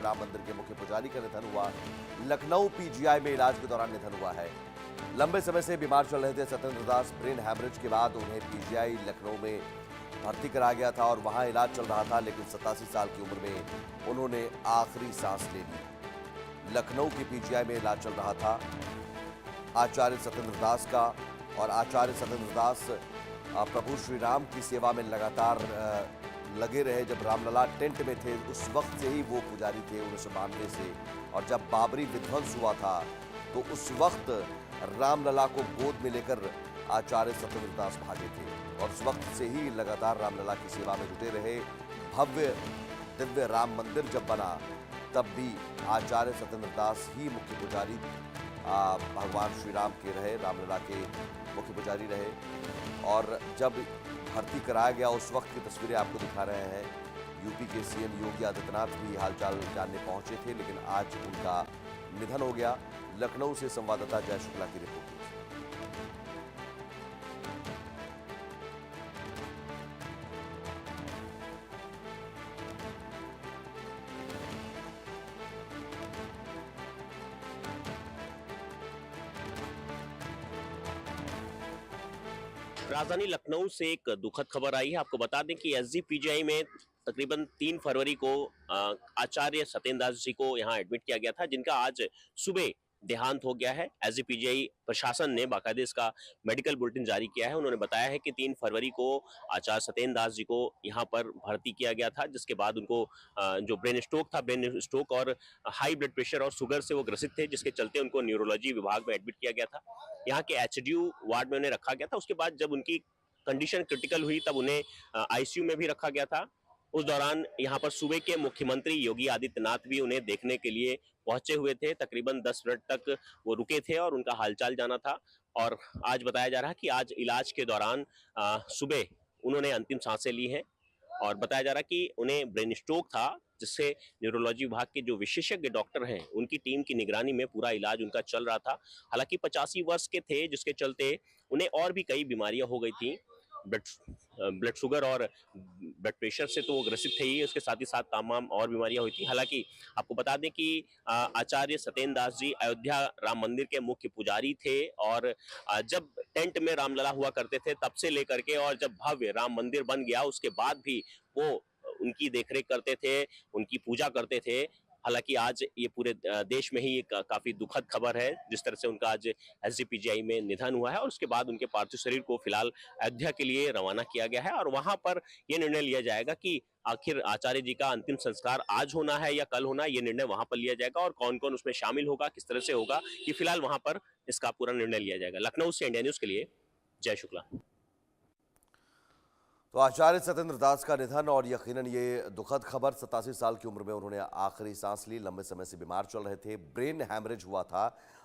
राम मंदिर के मुख्य पुजारी का निधन हुआ। लखनऊ पीजीआई में इलाज के दौरान निधन हुआ है। लंबे समय से बीमार चल रहे थे सत्येंद्र दास। ब्रेन हैमरेज के बाद उन्हें पीजीआई लखनऊ में भर्ती कराया गया था और वहां इलाज चल रहा था, लेकिन 87 साल की उम्र में उन्होंने आखिरी सांस ले ली। लखनऊ के पीजीआई में इलाज चल रहा था आचार्य सत्येंद्र दास का, और आचार्य सत्येंद्र दास प्रभु श्री राम की सेवा में लगातार लगे रहे। जब रामलला टेंट में थे उस वक्त से ही वो पुजारी थे 1992 से, और जब बाबरी विध्वंस हुआ था तो उस वक्त रामलला को गोद में लेकर आचार्य सत्येंद्र दास भागे थे, और उस वक्त से ही लगातार रामलला की सेवा में जुटे रहे। भव्य दिव्य राम मंदिर जब बना तब भी आचार्य सत्येंद्र दास ही मुख्य पुजारी भगवान श्री राम के रहे, रामलला के मुख्य पुजारी रहे। और जब भर्ती कराया गया उस वक्त की तस्वीरें आपको दिखा रहे हैं। यूपी के सीएम योगी आदित्यनाथ भी हालचाल जानने पहुंचे थे, लेकिन आज उनका निधन हो गया। लखनऊ से संवाददाता जय शुक्ला की रिपोर्ट। राजधानी लखनऊ से एक दुखद खबर आई है। आपको बता दें कि एसजीपीजीआई में तकरीबन 3 फरवरी को आचार्य सत्येंद्र दास जी को यहां एडमिट किया गया था, जिनका आज सुबह देहांत हो गया है। एसजीपीजीआई प्रशासन ने बाकायदे इसका मेडिकल बुलेटिन जारी किया है। उन्होंने बताया है कि 3 फरवरी को आचार्य सत्येंद्र दास जी को यहां पर भर्ती किया गया था, जिसके बाद उनको जो ब्रेन स्ट्रोक और हाई ब्लड प्रेशर और शुगर से वो ग्रसित थे, जिसके चलते उनको न्यूरोलॉजी विभाग में एडमिट किया गया था। यहाँ के एचडीयू वार्ड में उन्हें रखा गया था। उसके बाद जब उनकी कंडीशन क्रिटिकल हुई तब उन्हें आईसीयू में भी रखा गया था। उस दौरान यहाँ पर सूबे के मुख्यमंत्री योगी आदित्यनाथ भी उन्हें देखने के लिए पहुंचे हुए थे। तकरीबन 10 मिनट तक वो रुके थे और उनका हालचाल जाना था। और आज बताया जा रहा है कि आज इलाज के दौरान सुबह उन्होंने अंतिम सांसें ली हैं, और बताया जा रहा है कि उन्हें ब्रेन स्ट्रोक था, जिससे न्यूरोलॉजी विभाग के जो विशेषज्ञ डॉक्टर हैं उनकी टीम की निगरानी में पूरा इलाज उनका चल रहा था। हालांकि 85 वर्ष के थे, जिसके चलते उन्हें और भी कई बीमारियां हो गई थी। ब्लड शुगर और ब्लड प्रेशर से तो वो ग्रसित थे ही, उसके साथ ही साथ तमाम और बीमारियां हुई थी। हालांकि आपको बता दें कि आचार्य सत्येंद्र दास जी अयोध्या राम मंदिर के मुख्य पुजारी थे, और जब टेंट में रामलला हुआ करते थे तब से लेकर के, और जब भव्य राम मंदिर बन गया उसके बाद भी वो उनकी देखरेख करते थे, उनकी पूजा करते थे। हालांकि आज ये पूरे देश में ही एक काफी दुखद खबर है, जिस तरह से उनका आज एसजीपीजीआई में निधन हुआ है, और उसके बाद उनके पार्थिव शरीर को फिलहाल अयोध्या के लिए रवाना किया गया है। और वहां पर यह निर्णय लिया जाएगा कि आखिर आचार्य जी का अंतिम संस्कार आज होना है या कल होना है। ये निर्णय वहां पर लिया जाएगा, और कौन कौन उसमें शामिल होगा, किस तरह से होगा, ये फिलहाल वहां पर इसका पूरा निर्णय लिया जाएगा। लखनऊ से इंडिया न्यूज के लिए जय शुक्ला। तो आचार्य सत्येंद्र दास का निधन, और यकीनन ये दुखद खबर। 87 साल की उम्र में उन्होंने आखिरी सांस ली। लंबे समय से बीमार चल रहे थे, ब्रेन हैमरेज हुआ था,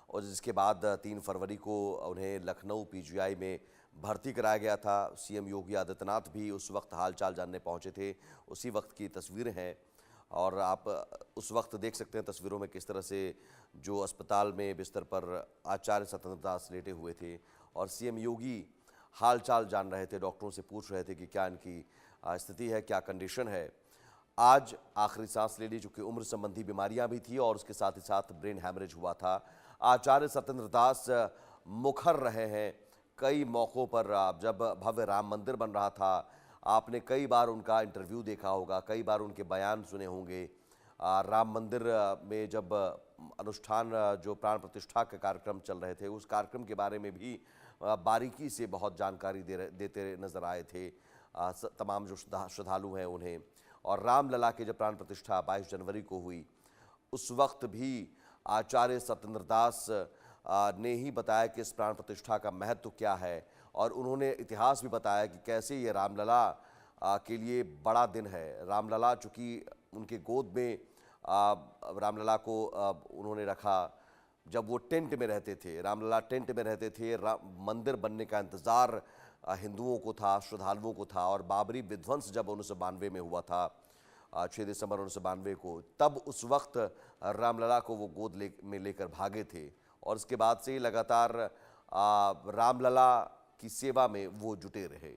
और जिसके बाद 3 फरवरी को उन्हें लखनऊ पीजीआई में भर्ती कराया गया था। सीएम योगी आदित्यनाथ भी उस वक्त हालचाल जानने पहुंचे थे। उसी वक्त की तस्वीरें हैं, और आप उस वक्त देख सकते हैं तस्वीरों में किस तरह से जो अस्पताल में बिस्तर पर आचार्य सत्येंद्र दास लेटे हुए थे, और सीएम योगी हालचाल जान रहे थे, डॉक्टरों से पूछ रहे थे कि क्या इनकी स्थिति है, क्या कंडीशन है। आज आखिरी सांस ले ली, चूंकि उम्र संबंधी बीमारियां भी थी और उसके साथ ही साथ ब्रेन हैमरेज हुआ था। आचार्य सत्येंद्र दास मुखर रहे हैं कई मौक़ों पर। जब भव्य राम मंदिर बन रहा था, आपने कई बार उनका इंटरव्यू देखा होगा, कई बार उनके बयान सुने होंगे। राम मंदिर में जब अनुष्ठान जो प्राण प्रतिष्ठा के कार्यक्रम चल रहे थे, उस कार्यक्रम के बारे में भी बारीकी से बहुत जानकारी देते नजर आए थे तमाम जो श्रद्धालु हैं उन्हें। और रामलला के जब प्राण प्रतिष्ठा 22 जनवरी को हुई, उस वक्त भी आचार्य सत्येंद्र दास ने ही बताया कि इस प्राण प्रतिष्ठा का महत्व क्या है, और उन्होंने इतिहास भी बताया कि कैसे ये रामलला के लिए बड़ा दिन है। रामलला चूँकि उनके गोद में रामलला को उन्होंने रखा जब वो टेंट में रहते थे। रामलला टेंट में रहते थे। मंदिर बनने का इंतज़ार हिंदुओं को था, श्रद्धालुओं को था, और बाबरी विध्वंस जब 1992 में हुआ था, 6 दिसंबर 1992 को, तब उस वक्त रामलला को वो गोद में लेकर भागे थे, और उसके बाद से ही लगातार रामलला की सेवा में वो जुटे रहे।